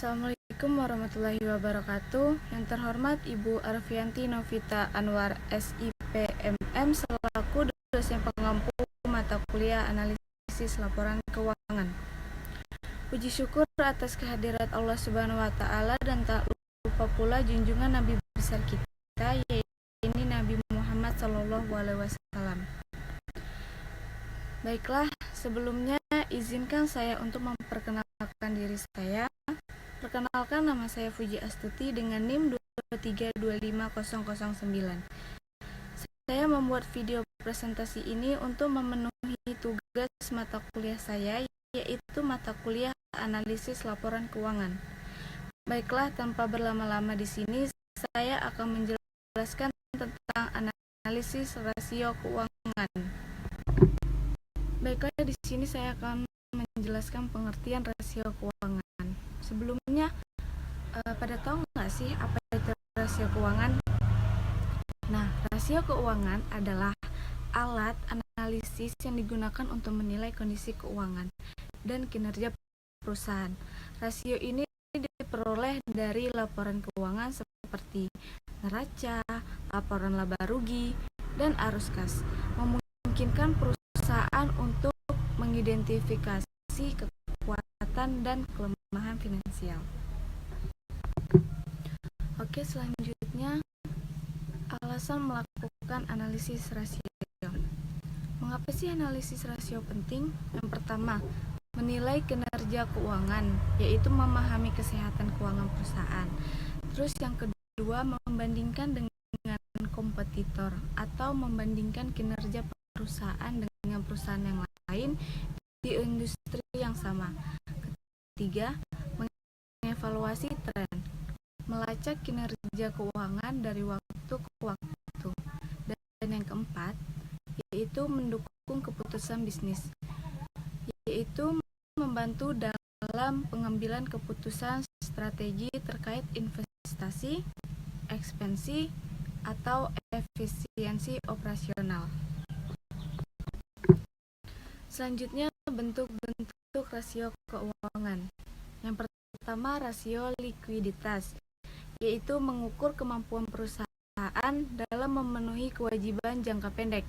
Assalamualaikum warahmatullahi wabarakatuh. Yang terhormat Ibu Arfianti Novita Anwar SIPMM selaku dosen pengampu mata kuliah analisis laporan keuangan. Puji syukur atas kehadirat Allah Subhanahu wa taala dan tak lupa pula junjungan Nabi besar kita yaitu Nabi Muhammad sallallahu alaihi wasallam. Baiklah, sebelumnya izinkan saya untuk memperkenalkan diri saya. Perkenalkan, nama saya Fuji Astuti dengan NIM 2325009. Saya membuat video presentasi ini untuk memenuhi tugas mata kuliah saya, yaitu mata kuliah analisis laporan keuangan. Baiklah, tanpa berlama-lama di sini, saya akan menjelaskan tentang analisis rasio keuangan. Baiklah, di sini saya akan menjelaskan pengertian rasio keuangan. Sebelumnya, pada tahu nggak sih apa itu rasio keuangan? Nah, rasio keuangan adalah alat analisis yang digunakan untuk menilai kondisi keuangan dan kinerja perusahaan. Rasio ini diperoleh dari laporan keuangan seperti neraca, laporan laba rugi, dan arus kas, memungkinkan perusahaan untuk mengidentifikasi kekuatan dan kelemahan finansial. Oke, selanjutnya alasan melakukan analisis rasio. Mengapa sih analisis rasio penting? Yang pertama, menilai kinerja keuangan, yaitu memahami kesehatan keuangan perusahaan. Terus yang kedua, membandingkan dengan kompetitor atau membandingkan kinerja perusahaan dengan perusahaan yang lain di industri yang sama. Ketiga, mengevaluasi tren, melacak kinerja keuangan dari waktu ke waktu. Dan yang keempat, yaitu mendukung keputusan bisnis, yaitu membantu dalam pengambilan keputusan strategi terkait investasi, ekspansi, atau efisiensi operasional. Selanjutnya, bentuk-bentuk rasio keuangan. Yang pertama, rasio likuiditas, yaitu mengukur kemampuan perusahaan dalam memenuhi kewajiban jangka pendek.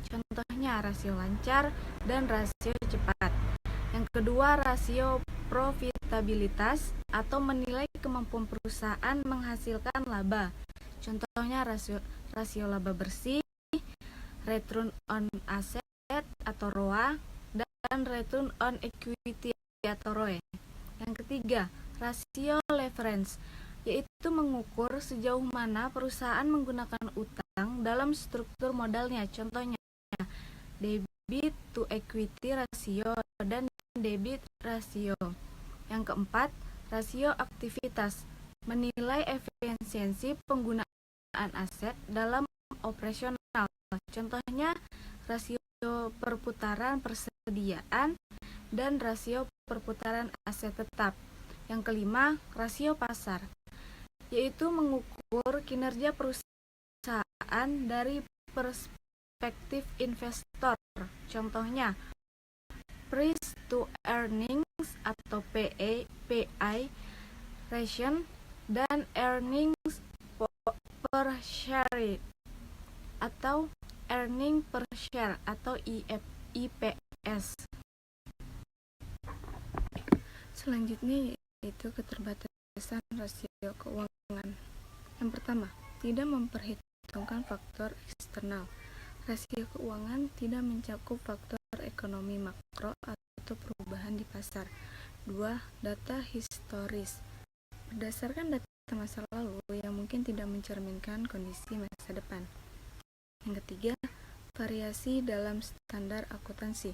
Contohnya rasio lancar dan rasio cepat. Yang kedua, rasio profitabilitas atau menilai kemampuan perusahaan menghasilkan laba. Contohnya rasio laba bersih, return on asset atau ROA, dan return on equity atau ROE. Yang ketiga, rasio leverage, yaitu mengukur sejauh mana perusahaan menggunakan utang dalam struktur modalnya. Contohnya debit to equity ratio dan debit ratio. Yang keempat, rasio aktivitas, menilai efisiensi penggunaan aset dalam operasional. Contohnya rasio perputaran persediaan dan rasio perputaran aset tetap. Yang kelima, rasio pasar, yaitu mengukur kinerja perusahaan dari perspektif investor. Contohnya price to earnings atau PI ratio dan earnings per share atau earning per share atau IPS. Selanjutnya yaitu keterbatasan rasio keuangan. Yang pertama, tidak memperhitungkan faktor eksternal. Rasio keuangan tidak mencakup faktor ekonomi makro atau perubahan di pasar. 2. Data historis, berdasarkan data masa lalu yang mungkin tidak mencerminkan kondisi masa depan. Yang ketiga, variasi dalam standar akuntansi.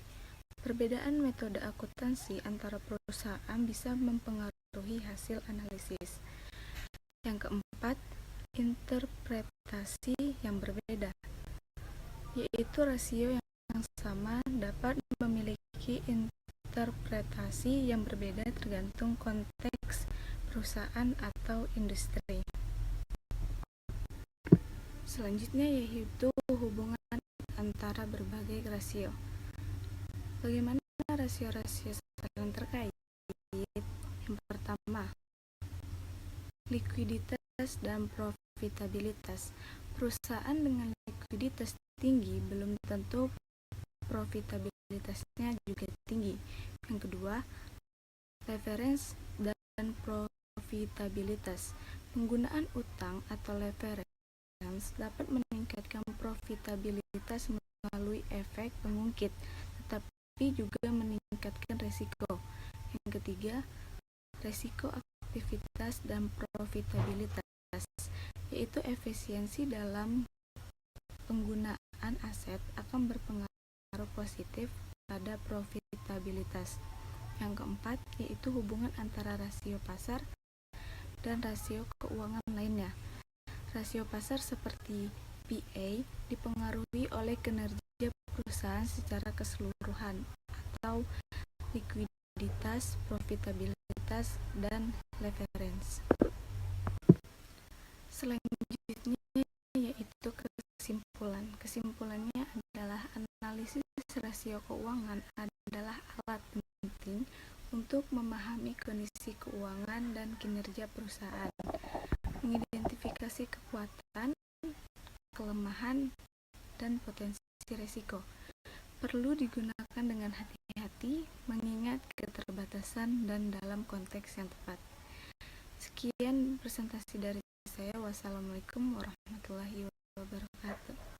Perbedaan metode akuntansi antara perusahaan bisa mempengaruhi hasil analisis. Yang keempat, interpretasi yang berbeda, yaitu rasio yang sama dapat memiliki interpretasi yang berbeda tergantung konteks perusahaan atau industri. Selanjutnya yaitu hubungan antara berbagai rasio. Bagaimana rasio-rasio saling terkait? Yang pertama, Likuiditas dan profitabilitas. Perusahaan dengan likuiditas tinggi belum tentu profitabilitasnya juga tinggi. Yang kedua, leverage dan profitabilitas. Penggunaan utang atau leverage dapat meningkatkan profitabilitas melalui efek pengungkit, tetapi juga meningkatkan risiko. Yang ketiga, risiko aktivitas dan profitabilitas, yaitu efisiensi dalam penggunaan aset akan berpengaruh positif pada profitabilitas. Yang keempat, yaitu hubungan antara rasio pasar dan rasio keuangan lainnya. Rasio pasar seperti PA dipengaruhi oleh kinerja perusahaan secara keseluruhan atau likuiditas, profitabilitas, dan leverage. Selanjutnya yaitu kesimpulan. Kesimpulannya adalah analisis rasio keuangan adalah alat penting untuk memahami kondisi keuangan dan kinerja perusahaan, mengidentifikasi kekuatan, kelemahan, dan potensi risiko. Perlu digunakan dengan hati-hati, mengingat keterbatasan dan dalam konteks yang tepat. Sekian presentasi dari saya. Wassalamualaikum warahmatullahi wabarakatuh.